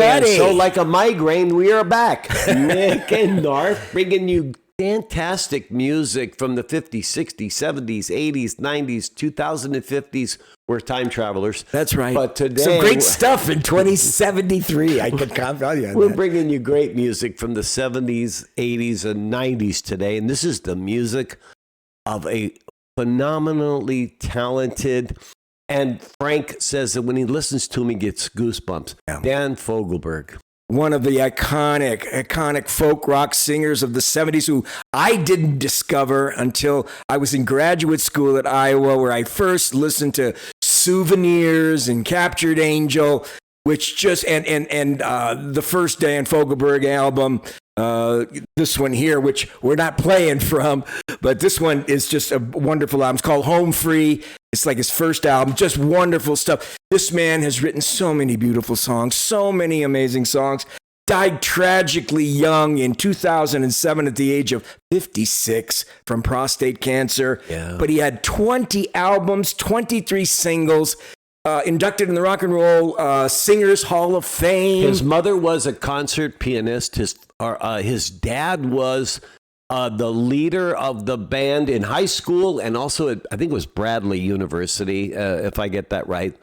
buddy. And so, like a migraine, we are back. Nick and Knarf bringing you fantastic music from the 50s, 60s, 70s, 80s, 90s, 2050s. We're time travelers. That's right. But today, some great stuff in 2073. I can tell you on we're that. bringing you great music from the 70s, 80s, and 90s today. And this is the music of a phenomenally talented, and Frank says that when he listens to him, he gets goosebumps. Yeah. Dan Fogelberg. One of the iconic folk rock singers of the 70s who I didn't discover until I was in graduate school at Iowa, where I first listened to Souvenirs and Captured Angel, which just, and the first Dan Fogelberg album, this one here, which we're not playing from, but this one is just a wonderful album. It's called Home Free. It's like his first album, just wonderful stuff. This man has written so many beautiful songs, so many amazing songs. Died tragically young in 2007 at the age of 56 from prostate cancer. Yeah. But he had 20 albums, 23 singles, inducted in the Rock and Roll Singers Hall of Fame. His mother was a concert pianist. His dad was the leader of the band in high school, and also I think it was Bradley University, if I get that right.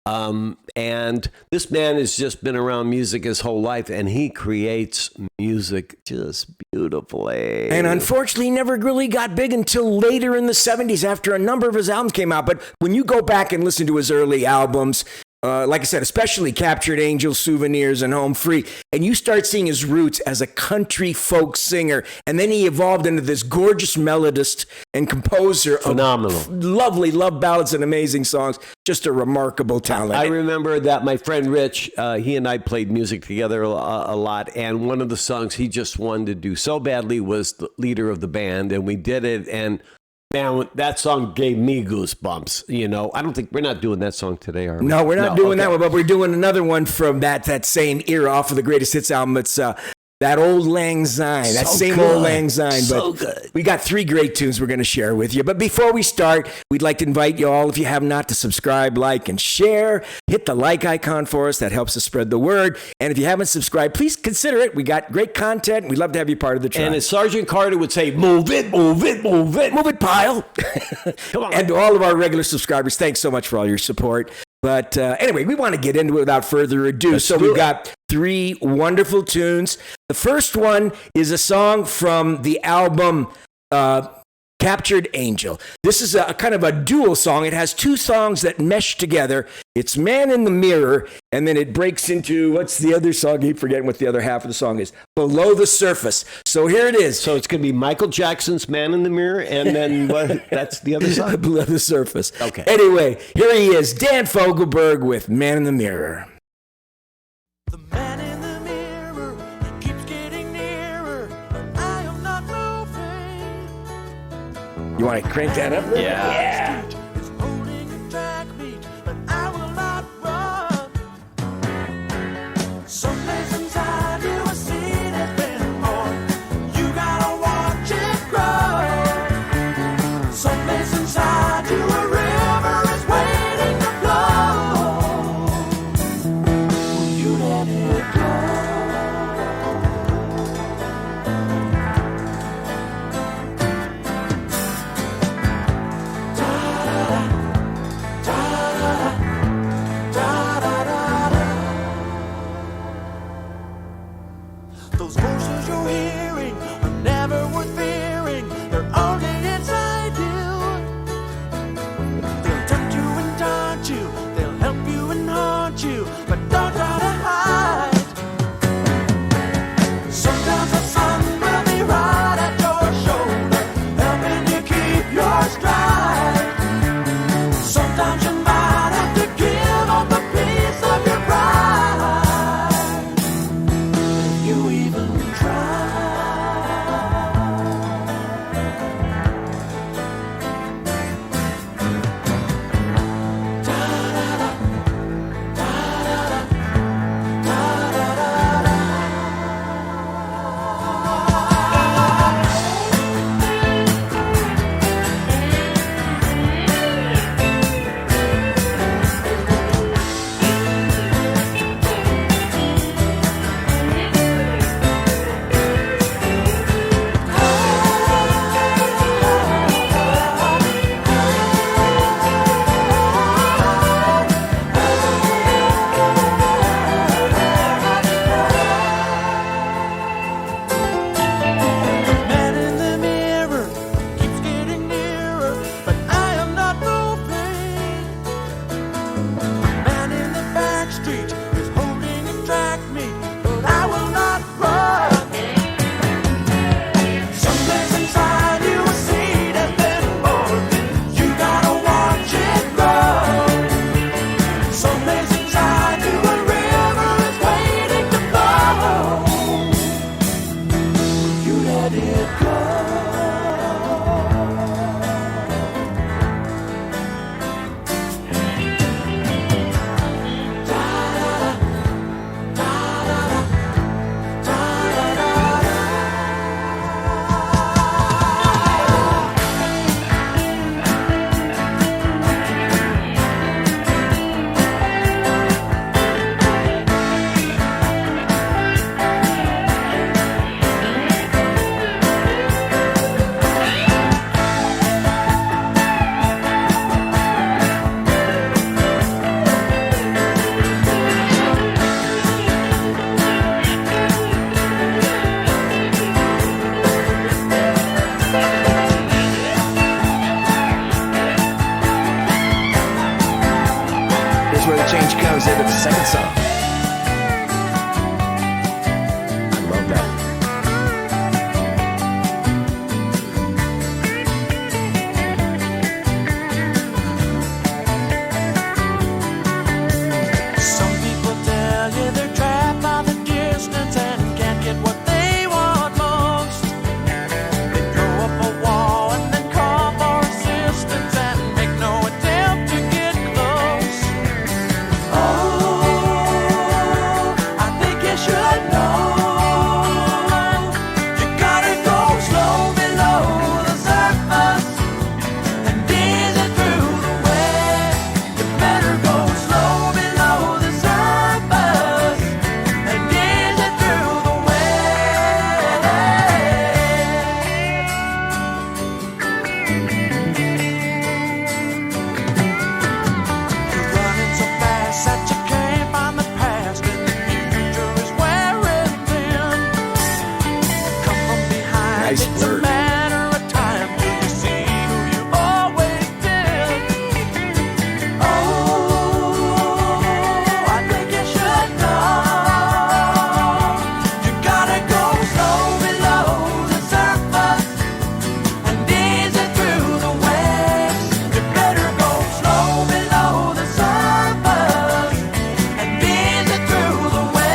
And this man has just been around music his whole life, and he creates music just beautifully. And unfortunately, never really got big until later in the 70s after a number of his albums came out. But when you go back and listen to his early albums, like I said, especially Captured Angel, Souvenirs, and Home Free, and you start seeing his roots as a country folk singer, and then he evolved into this gorgeous melodist and composer of lovely love ballads and amazing songs. Just a remarkable talent. I remember that my friend Rich, he and I played music together a lot, and one of the songs he just wanted to do so badly was the leader of the band, and we did it, and man, that song gave me goosebumps. You know, I don't think we're not doing that song today, are we? No, we're not doing that one, but we're doing another one from that same era off of the Greatest Hits album. It's that Old Lang Syne, that same good. Old Lang Syne. So but good. We got 3 great tunes we're going to share with you. But before we start, we'd like to invite you all, if you have not, to subscribe, like, and share. Hit the like icon for us. That helps us spread the word. And if you haven't subscribed, please consider it. We got great content. We'd love to have you part of the tribe. And as Sergeant Carter would say, move it, move it, move it. Move it, pile. Come on. And to all of our regular subscribers, thanks so much for all your support. But anyway, we want to get into it without further ado. We've got 3 wonderful tunes. The first one is a song from the album Captured Angel. This is a kind of a dual song. It has 2 songs that mesh together. It's Man in the Mirror, and then it breaks into, what's the other song? I keep forgetting what the other half of the song is. Below the Surface. So here it is. So it's going to be Michael Jackson's Man in the Mirror, and then what? That's the other song? Below the Surface. Okay. Anyway, here he is, Dan Fogelberg with Man in the Mirror. The man in the mirror keeps getting nearer, but I am not moving. You want to crank that up? Yeah. It's holding a track beat, but I will not run. Some days inside you are seeing it anymore. You gotta watch it grow. Some days inside you a river is waiting to flow. Will you let it go? Those voices you're hearing are never worth fearing. They're only inside you. They'll tempt you and taunt you. They'll help you and haunt you. But don't try to hide. Sometimes the sun will be right at your shoulder, helping you keep your stride. Sometimes you might have to give up a piece of your pride. You even try. Nice it's a work. matter of time till you see who you always been. Oh, I think you should know. You gotta go slow below the surface and easy through the waves. You better go slow below the surface and easy through the waves.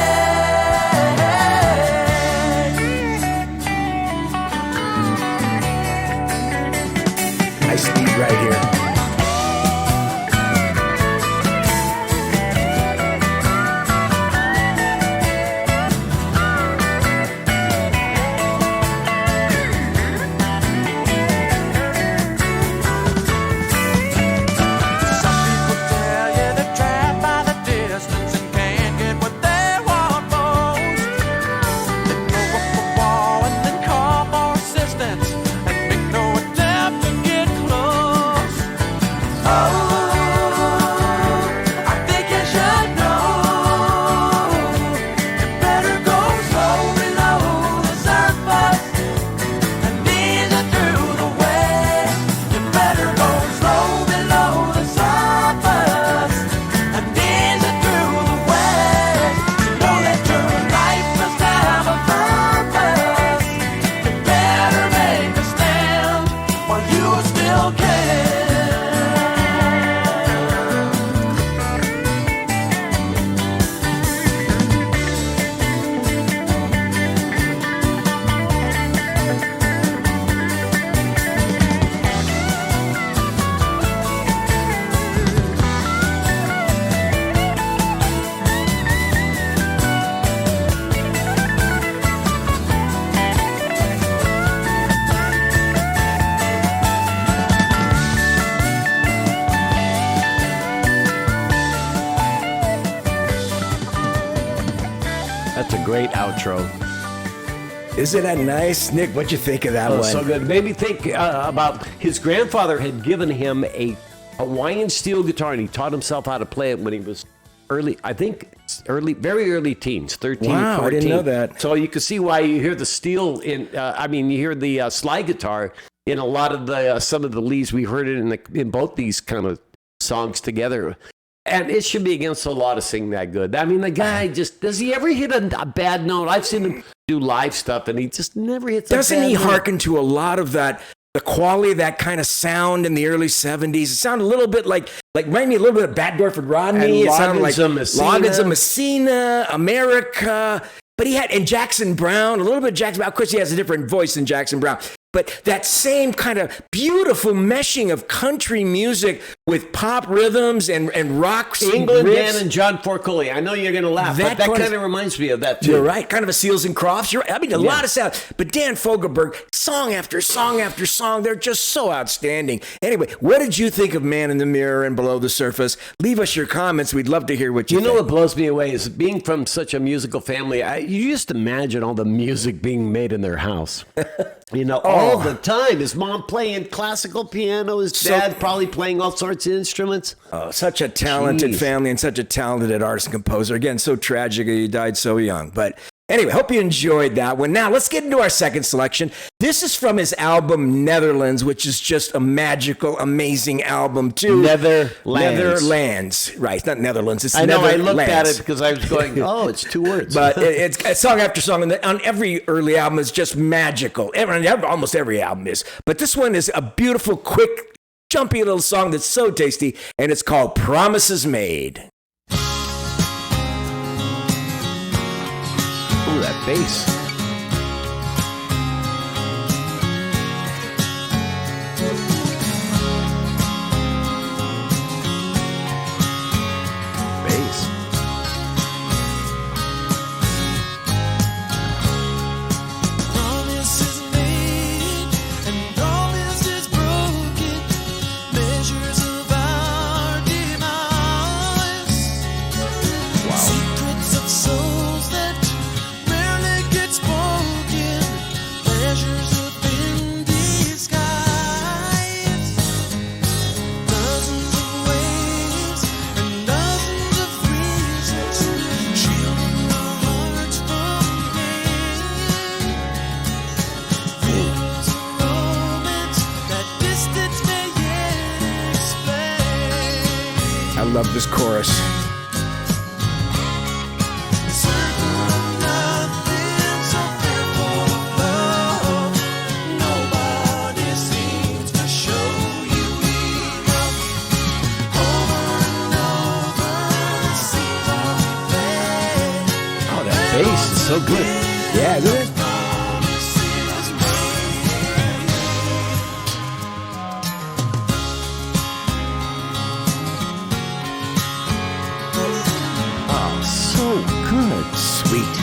Nice beat right here. Some people tell you they're trapped by the distance and can't get what they want most. They throw up a wall and then call for assistance and make no attempt to get close. Oh, I think you should know. You better go slow below the surface and easy through the waves. You better go slow below the surface and easy through the waves. You know that your life must have a purpose. You better make a stand while you still can. That's a great outro. Isn't that nice? Nick, what'd you think of that Oh, one? so good. Made me think about his grandfather had given him a Hawaiian steel guitar, and he taught himself how to play it when he was very early teens, 13, Wow, I 14. didn't know that. So you can see why you hear the steel you hear the slide guitar in a lot of the some of the leads. We heard it in both these kind of songs together. And it should be against the law to sing that good. I mean, the guy just, does he ever hit a bad note? I've seen him do live stuff, and he just never hits a bad note. Doesn't he hearken to a lot of that, the quality of that kind of sound in the early 70s? It sounded a little bit like remind me a little bit of Bad Dorf and Rodney. And It sounded like Loggins Loggins of Messina, America. But he had, and Jackson Brown, a little bit of Jackson Brown. Of course, he has a different voice than Jackson Brown. But that same kind of beautiful meshing of country music with pop rhythms and rock England riffs. Dan and John Forcoli. I know you're going to laugh, but that kind of reminds me of that too. You're right. Kind of a Seals and Crofts. You're right. I mean, a lot of sound. But Dan Fogelberg, song after song after song, they're just so outstanding. Anyway, what did you think of Man in the Mirror and Below the Surface? Leave us your comments. We'd love to hear what you think. You know what blows me away is being from such a musical family. You just imagine all the music being made in their house. All the time. His mom playing classical piano, his dad probably playing all sorts of instruments. Oh, such a talented Jeez. family and such a talented artist and composer. Again, so tragic he died so young. But anyway, hope you enjoyed that one. Now, let's get into our second selection. This is from his album Nether Lands, which is just a magical, amazing album, too. Nether Lands. Nether Lands. Right, it's not Netherlands. It's I know, I Nether looked at Lands. it because I was going, oh, it's two words. But it's song after song, and on every early album is just magical. Almost every album is. But this one is a beautiful, quick, jumpy little song that's so tasty, and it's called Promises Made. Ooh, that bass. Bass. Promises made and promises broken, measures of our demise. Secrets of souls that rarely gets love this chorus. Bass is so good. Yeah, isn't it? Oh, so good. Sweet.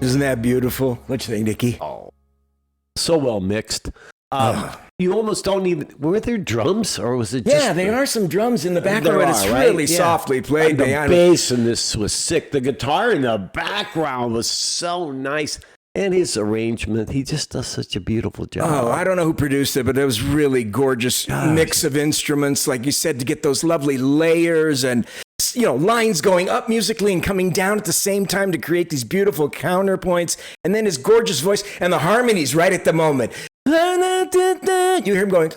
Isn't that beautiful? What you think, Nicky? Oh, so well mixed. You almost don't even. Were there drums or was it? Yeah, there are some drums in the background, but it's really softly played. The bass in this was sick. The guitar in the background was so nice. And his arrangement, he just does such a beautiful job. Oh, I don't know who produced it, but it was really gorgeous mix of instruments, like you said, to get those lovely layers and, you know, lines going up musically and coming down at the same time to create these beautiful counterpoints. And then his gorgeous voice and the harmonies right at the moment. You hear him going,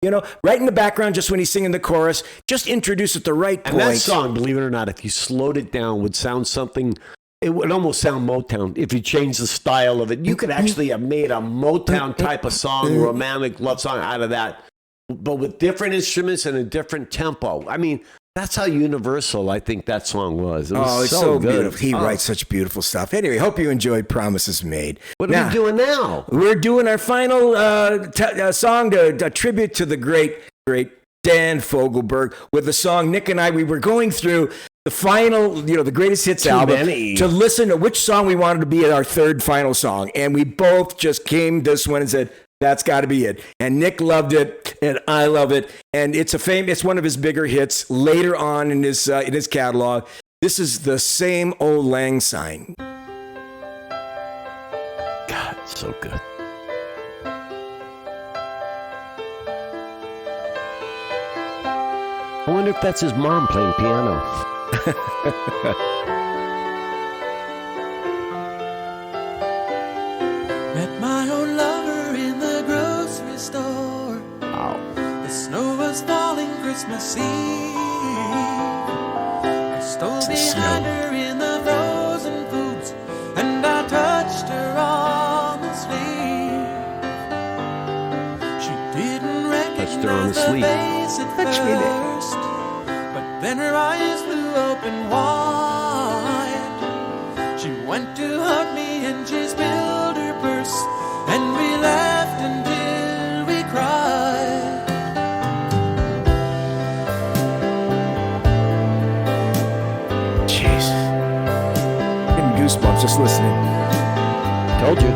you know, right in the background, just when he's singing the chorus, just introduced at the right point. And that song, believe it or not, if you slowed it down, would sound something. It would almost sound Motown if you changed the style of it. You could actually have made a Motown type of song, romantic love song out of that, but with different instruments and a different tempo. I mean, that's how universal I think that song was. It was it's so good. Beautiful. He writes such beautiful stuff. Anyway, hope you enjoyed Promises Made. What are we doing now? We're doing our final song to tribute to the great Dan Fogelberg with the song Nick and I, we were going through the final, you know, the greatest hits album to listen to which song we wanted to be our third final song. And we both just came this one and said, that's got to be it. And Nick loved it, and I love it. And it's one of his bigger hits later on in his catalog. This is the Same Old Lang Syne. God, so good. I wonder if that's his mom playing piano. Met my old lover in the grocery store. Wow. The snow was falling Christmas Eve. I stole behind her in the frozen foods, and I touched her on the sleeve. She didn't recognize the face at first, but then her eyes flew open wide. She went to hug me and she spilled her purse, and we laughed until we cried. Jeez. Getting goosebumps just listening. Told you.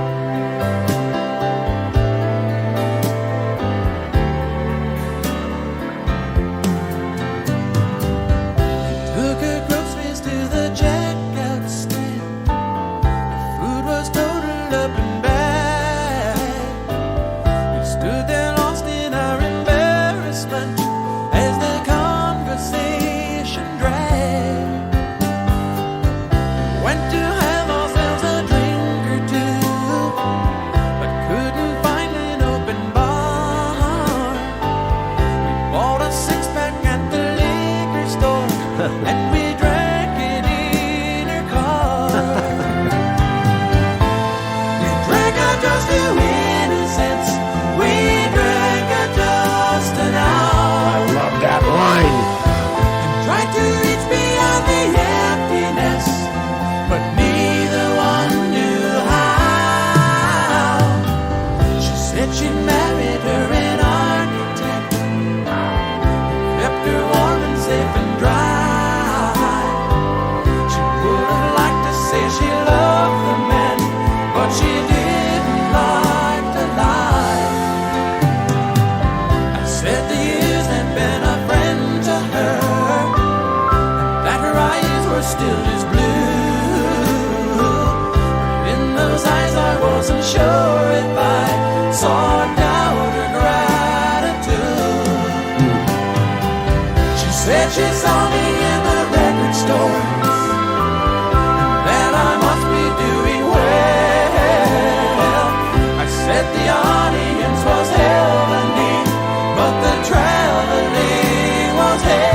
went to have ourselves a drink or two, but couldn't find an open bar. We bought a six-pack at the liquor store, and we drank it in her car. We drank a toast to innocence. We drank a toast to now. I love that line. Tried to reach beyond the emptiness, but neither one knew how. She said she'd married her an architect, kept her warm and safe and dry. She would have liked to say she loved the man, but she didn't like to lie. I said the years had been a friend to her, that her eyes were still as blue. In those eyes I wasn't sure if I saw doubt or gratitude. She said she saw me in the record store, and that I must be doing well. I said the audience was heavenly, but the traveling was hell.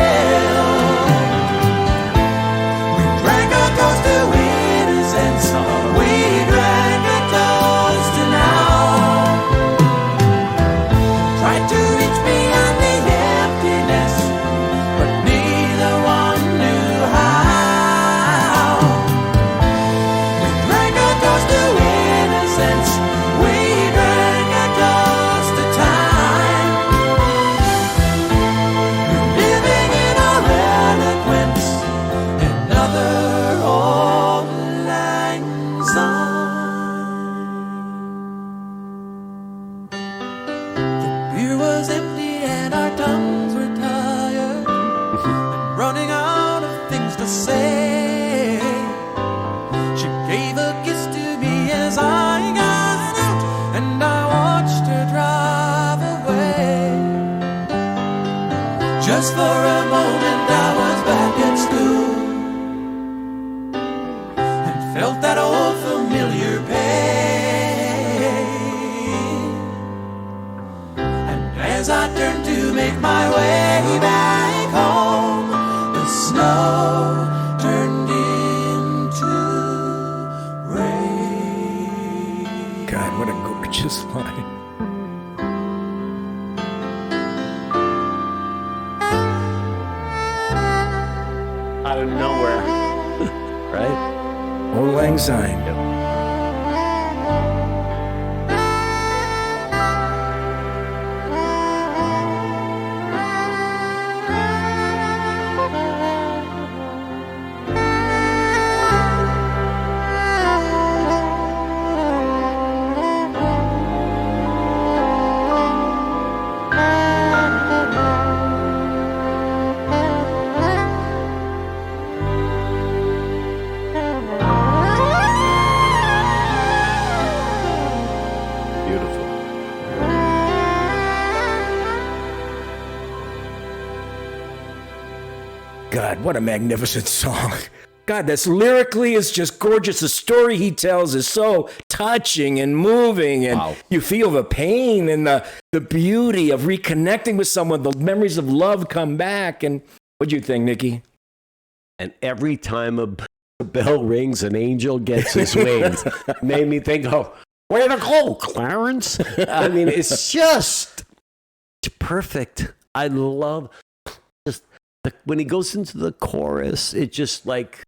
Drank a toast to innocence. We drank a toast to now. Tried to reach beyond the emptiness, but neither one knew how. We drank a toast to innocence. We drank a toast to time. We're living in our eloquence. Another Old Lang Syne. The beer was empty and our tongues were tired and running out of things to say. She gave a kiss to me as I got out, and I watched her drive away. Just for a moment I was back at school, felt that old familiar pain. And as I turned to make my way back home, the snow turned into rain. God, what a gorgeous line. Out of nowhere. Right? Old Lang Syne. God, what a magnificent song. God, that's lyrically is just gorgeous. The story he tells is so touching and moving, and Wow. You feel the pain and the beauty of reconnecting with someone. The memories of love come back. And what'd you think, Nikki? And every time a bell rings, an angel gets his wings. Made me think, oh, way to go, Clarence. I mean, it's just perfect. I love just when he goes into the chorus, it just like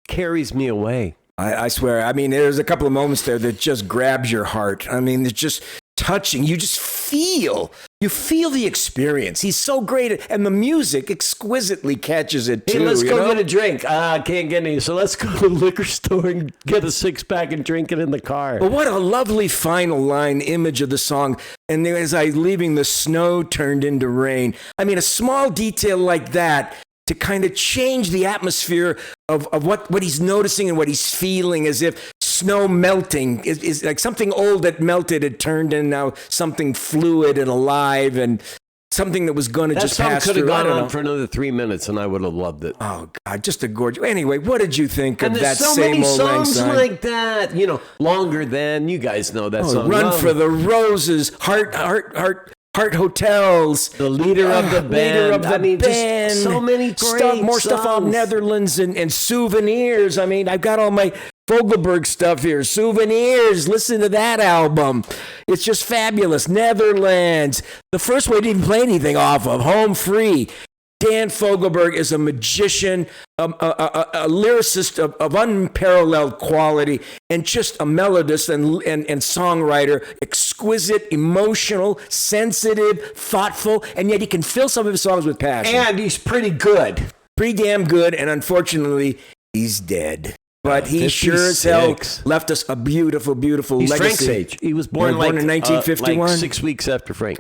carries me away. I swear. I mean, there's a couple of moments there that just grabs your heart. I mean, it's just touching. You just feel the experience. He's so great, and the music exquisitely catches it too. Hey, let's go you know? get a drink. I can't get any, so let's go to the liquor store and get a six-pack and drink it in the car. But what a lovely final line image of the song. And then as I leaving, the snow turned into rain. I mean, a small detail like that to kind of change the atmosphere of what he's noticing and what he's feeling, as if snow melting is like something old that melted had turned in now something fluid and alive. And something that was going to That just song pass could have through. I gone don't on know. for another 3 minutes, and I would have loved it. Oh God, just a gorgeous. Anyway, what did you think And of there's that so same many old Lang songs Syne? like that. You know, Longer Than. You guys know that song. Run Love. for the Roses, Heart Hotels, The leader of the band. leader of the I mean, band. just so many great stuff, more stuff out songs. Netherlands and souvenirs. I mean, I've got all my Fogelberg stuff here. Souvenirs. Listen to that album. It's just fabulous. Netherlands. The first one I didn't play anything off of. Home Free. Dan Fogelberg is a magician, a lyricist of unparalleled quality, and just a melodist and songwriter. Exquisite, emotional, sensitive, thoughtful, and yet he can fill some of his songs with passion. And he's pretty good. Pretty damn good, and unfortunately, he's dead. But he sure as hell 56. left us a beautiful, beautiful He's legacy. Frank's age. He was born, Born in 1951. like 6 weeks after Frank.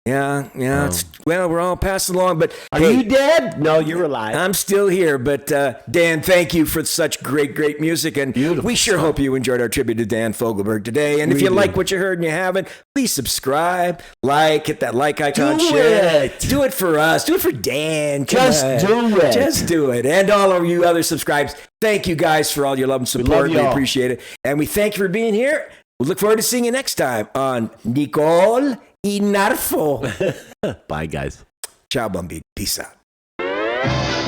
Yeah. Well, we're all passing along, but Are hey, you dead? No, you're alive. I'm still here, but Dan, thank you for such great music, and Beautiful we sure stuff. hope you enjoyed our tribute to Dan Fogelberg today. And if We you do. like what you heard and you haven't, please subscribe, hit that like icon, Do share. it. Do it for us. Do it for Dan. Come Just on. do it. Just do it. And all of you other subscribers, thank you guys for all your love and support. We y'all. appreciate it, and we thank you for being here. We look forward to seeing you next time on Nicole Knarf. Bye, guys. Ciao, Bambi. Peace out.